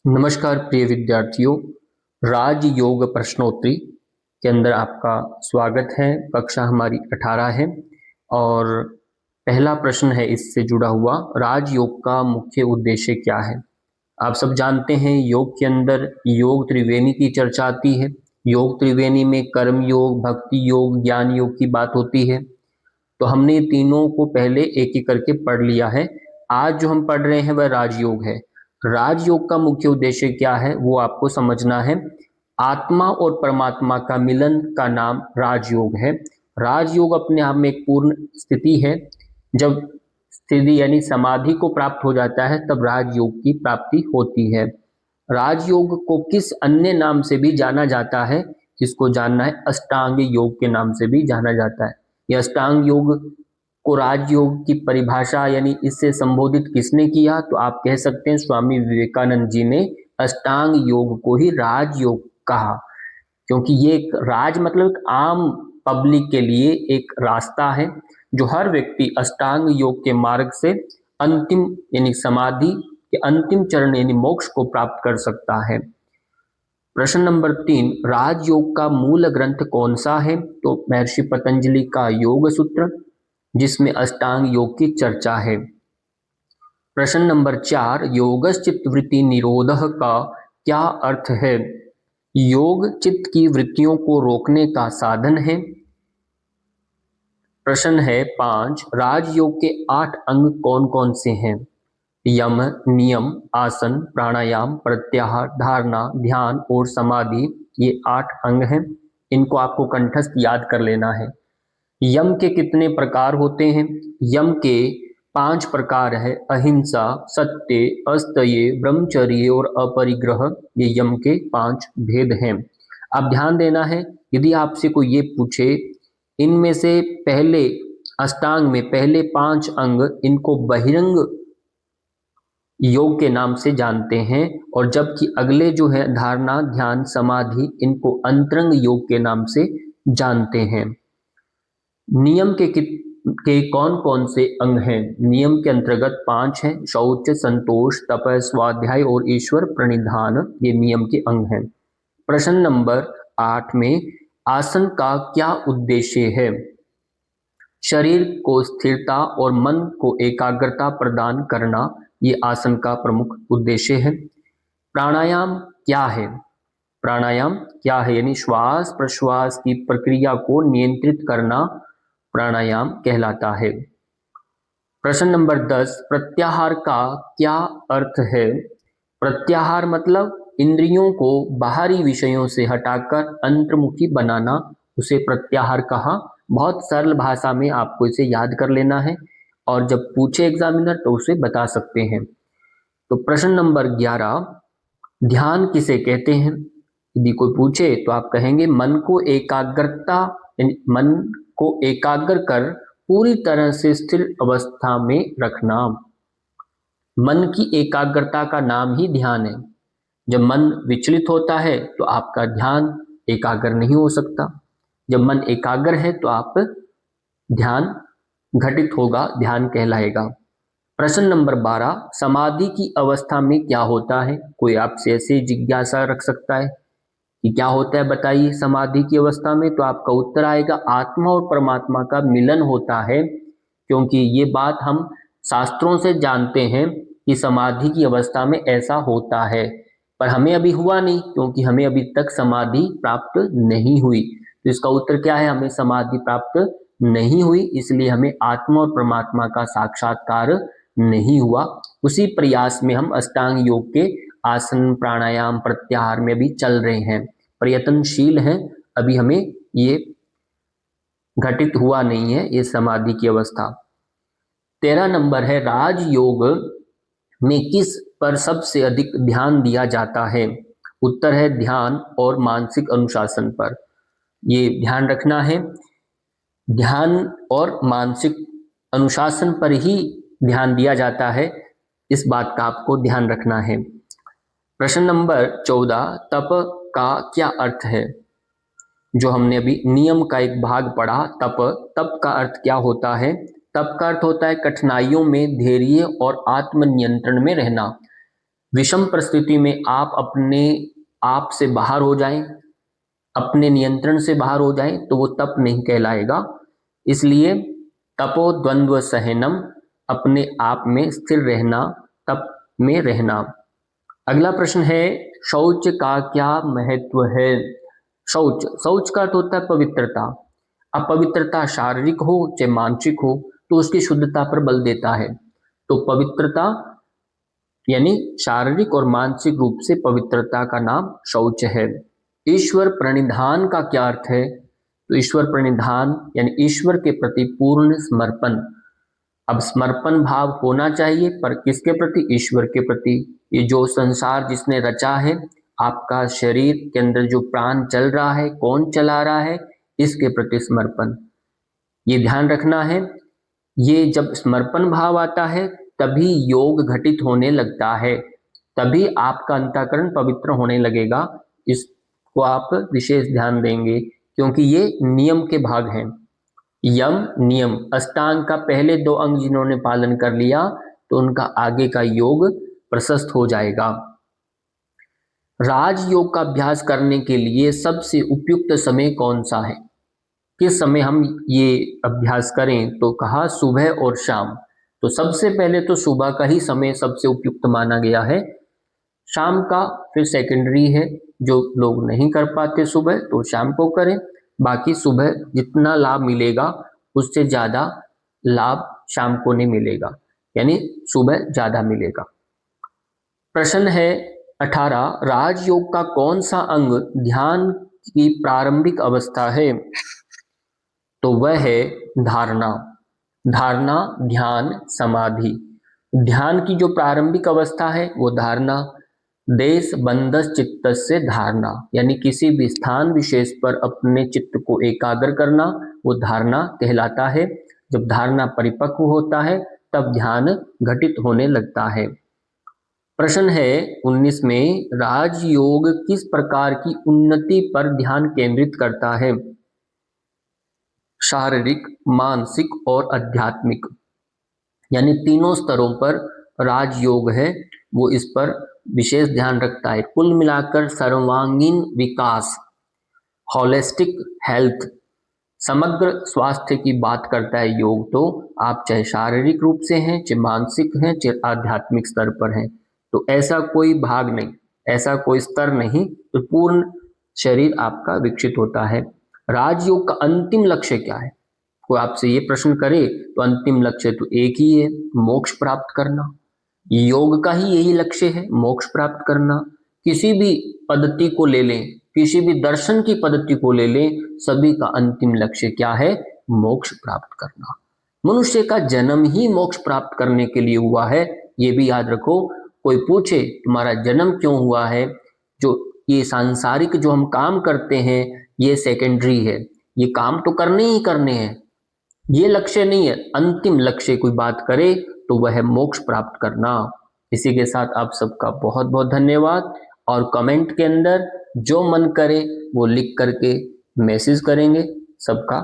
नमस्कार प्रिय विद्यार्थियों, राजयोग प्रश्नोत्तरी के अंदर आपका स्वागत है। कक्षा हमारी 18 है और पहला प्रश्न है इससे जुड़ा हुआ, राजयोग का मुख्य उद्देश्य क्या है। आप सब जानते हैं योग के अंदर योग त्रिवेणी की चर्चा आती है। योग त्रिवेणी में कर्म योग, भक्ति योग, ज्ञान योग की बात होती है। तो हमने ये तीनों को पहले एक एक करके पढ़ लिया है। आज जो हम पढ़ रहे हैं वह राजयोग है। राजयोग का मुख्य उद्देश्य क्या है वो आपको समझना है। आत्मा और परमात्मा का मिलन का नाम राजयोग है। राजयोग अपने आप में एक पूर्ण स्थिति है। जब स्थिति यानी समाधि को प्राप्त हो जाता है तब राजयोग की प्राप्ति होती है। राजयोग को किस अन्य नाम से भी जाना जाता है, जिसको जानना है, अष्टांग योग के नाम से भी जाना जाता है। ये अष्टांग योग को राजयोग की परिभाषा यानी इससे संबोधित किसने किया, तो आप कह सकते हैं स्वामी विवेकानंद जी ने अष्टांग योग को ही राजयोग कहा। क्योंकि ये एक राज मतलब एक आम पब्लिक के लिए एक रास्ता है जो हर व्यक्ति अष्टांग योग के मार्ग से अंतिम यानी समाधि के अंतिम चरण यानी मोक्ष को प्राप्त कर सकता है। प्रश्न नंबर 3, राजयोग का मूल ग्रंथ कौन सा है, तो महर्षि पतंजलि का योग सूत्र, जिसमें अष्टांग योग की चर्चा है। प्रश्न नंबर 4, योगश्चित्तवृत्ति निरोधः का क्या अर्थ है। योग चित्त की वृत्तियों को रोकने का साधन है। प्रश्न है 5, राजयोग के 8 अंग कौन कौन से हैं। यम, नियम, आसन, प्राणायाम, प्रत्याहार, धारणा, ध्यान और समाधि, ये 8 अंग हैं। इनको आपको कंठस्थ याद कर लेना है। यम के कितने प्रकार होते हैं। यम के 5 प्रकार है, अहिंसा, सत्य, अस्तये, ब्रह्मचर्य और अपरिग्रह। ये यम के 5 भेद हैं। अब ध्यान देना है, यदि आपसे कोई ये पूछे इनमें से पहले अष्टांग में पहले 5 अंग, इनको बहिरंग योग के नाम से जानते हैं, और जबकि अगले जो है धारणा, ध्यान, समाधि, इनको अंतरंग योग के नाम से जानते हैं। नियम के कौन कौन से अंग हैं। नियम के अंतर्गत 5 हैं, शौच, संतोष, तप, स्वाध्याय और ईश्वर प्रणिधान, ये नियम के अंग हैं। प्रश्न नंबर 8 में आसन का क्या उद्देश्य है। शरीर को स्थिरता और मन को एकाग्रता प्रदान करना, ये आसन का प्रमुख उद्देश्य है। प्राणायाम क्या है। प्राणायाम क्या है यानी श्वास प्रश्वास की प्रक्रिया को नियंत्रित करना प्राणायाम कहलाता है। प्रश्न नंबर 10, प्रत्याहार का क्या अर्थ है। प्रत्याहार मतलब इंद्रियों को बाहरी विषयों से हटाकर अंतर्मुखी बनाना, उसे प्रत्याहार कहा। बहुत सरल भाषा में आपको इसे याद कर लेना है और जब पूछे एग्जामिनर तो उसे बता सकते हैं। तो प्रश्न नंबर 11, ध्यान किसे कहते हैं। यदि कोई पूछे तो आप कहेंगे मन को एकाग्रता मन को एकाग्र कर पूरी तरह से स्थिर अवस्था में रखना। मन की एकाग्रता का नाम ही ध्यान है। जब मन विचलित होता है तो आपका ध्यान एकाग्र नहीं हो सकता। जब मन एकाग्र है तो आप ध्यान घटित होगा, ध्यान कहलाएगा। प्रश्न नंबर 12, समाधि की अवस्था में क्या होता है। कोई आपसे ऐसे जिज्ञासा रख सकता है कि क्या होता है बताइए समाधि की अवस्था में, तो आपका उत्तर आएगा आत्मा और परमात्मा का मिलन होता है। क्योंकि ये बात हम शास्त्रों से जानते हैं कि समाधि की अवस्था में ऐसा होता है, पर हमें अभी हुआ नहीं क्योंकि हमें अभी तक समाधि प्राप्त नहीं हुई। तो इसका उत्तर क्या है, हमें समाधि प्राप्त नहीं हुई, इसलिए हमें आत्मा और परमात्मा का साक्षात्कार नहीं हुआ। उसी प्रयास में हम अष्टांग योग के आसन, प्राणायाम, प्रत्याहार में भी चल रहे हैं, प्रयत्नशील हैं। अभी हमें ये घटित हुआ नहीं है ये समाधि की अवस्था। 13 नंबर है, राजयोग में किस पर सबसे अधिक ध्यान दिया जाता है। उत्तर है ध्यान और मानसिक अनुशासन पर। ये ध्यान रखना है, ध्यान और मानसिक अनुशासन पर ही ध्यान दिया जाता है, इस बात का आपको ध्यान रखना है। प्रश्न नंबर 14, तप का क्या अर्थ है। जो हमने अभी नियम का एक भाग पढ़ा, तप का अर्थ क्या होता है। तप का अर्थ होता है कठिनाइयों में धैर्य और आत्मनियंत्रण में रहना। विषम परिस्थिति में आप अपने आप से बाहर हो जाएं, अपने नियंत्रण से बाहर हो जाएं, तो वो तप नहीं कहलाएगा। इसलिए तपो द्वंद्व सहनम, अपने आप में स्थिर रहना, तप में रहना। अगला प्रश्न है, शौच का क्या महत्व है? शौच, शौच का अर्थ होता है पवित्रता। अपवित्रता शारीरिक हो चाहे मानसिक हो तो उसकी शुद्धता पर बल देता है। तो पवित्रता यानी शारीरिक और मानसिक रूप से पवित्रता का नाम शौच है। ईश्वर प्रणिधान का क्या अर्थ है? तो ईश्वर प्रणिधान यानी ईश्वर के प्रति पूर्ण समर्पण। अब समर्पण भाव होना चाहिए, पर किसके प्रति? ईश्वर के प्रति। ये जो संसार जिसने रचा है, आपका शरीर के अंदर जो प्राण चल रहा है, कौन चला रहा है, इसके प्रति समर्पण। ये ध्यान रखना है। ये जब समर्पण भाव आता है तभी योग घटित होने लगता है, तभी आपका अंतःकरण पवित्र होने लगेगा। इसको आप विशेष ध्यान देंगे क्योंकि ये नियम के भाग हैं। यम नियम, अष्टांग का पहले 2 अंग जिन्होंने पालन कर लिया तो उनका आगे का योग प्रशस्त हो जाएगा। राजयोग का अभ्यास करने के लिए सबसे उपयुक्त समय कौन सा है? किस समय हम ये अभ्यास करें? तो कहा सुबह और शाम। तो सबसे पहले तो सुबह का ही समय सबसे उपयुक्त माना गया है। शाम का फिर सेकेंडरी है, जो लोग नहीं कर पाते सुबह तो शाम को करें। बाकी सुबह जितना लाभ मिलेगा उससे ज़्यादा लाभ शाम को नहीं मिलेगा, यानी सुबह ज़्यादा मिलेगा। प्रश्न है 18, राजयोग का कौन सा अंग ध्यान की प्रारंभिक अवस्था है? तो वह है धारणा। धारणा, ध्यान, समाधि। ध्यान की जो प्रारंभिक अवस्था है वो धारणा। देश बंधस चित्तस्य धारणा, यानी किसी भी स्थान विशेष पर अपने चित्त को एकाग्र करना, वो धारणा कहलाता है। जब धारणा परिपक्व होता है तब ध्यान घटित होने लगता है। प्रश्न है 19 में, राजयोग किस प्रकार की उन्नति पर ध्यान केंद्रित करता है? शारीरिक, मानसिक और आध्यात्मिक, यानी तीनों स्तरों पर राजयोग है वो इस पर विशेष ध्यान रखता है। कुल मिलाकर सर्वांगीण विकास, होलिस्टिक हेल्थ, समग्र स्वास्थ्य की बात करता है योग। तो आप चाहे शारीरिक रूप से हैं, चाहे मानसिक हैं, चाहे आध्यात्मिक स्तर पर हैं, तो ऐसा कोई भाग नहीं, ऐसा कोई स्तर नहीं, तो पूर्ण शरीर आपका विकसित होता है। राजयोग का अंतिम लक्ष्य क्या है? कोई आपसे ये प्रश्न करे तो अंतिम लक्ष्य तो एक ही है, मोक्ष प्राप्त करना। योग का ही यही लक्ष्य है, मोक्ष प्राप्त करना। किसी भी पद्धति को ले लें, किसी भी दर्शन की पद्धति को ले लें, सभी का अंतिम लक्ष्य क्या है? मोक्ष प्राप्त करना। मनुष्य का जन्म ही मोक्ष प्राप्त करने के लिए हुआ है, ये भी याद रखो। कोई पूछे तुम्हारा जन्म क्यों हुआ है? जो ये सांसारिक जो हम काम करते हैं ये सेकेंडरी है, ये काम तो करने ही करने हैं, ये लक्ष्य नहीं है। अंतिम लक्ष्य कोई बात करे तो वह है मोक्ष प्राप्त करना। इसी के साथ आप सबका बहुत बहुत धन्यवाद, और कमेंट के अंदर जो मन करे वो लिख करके मैसेज करेंगे। सबका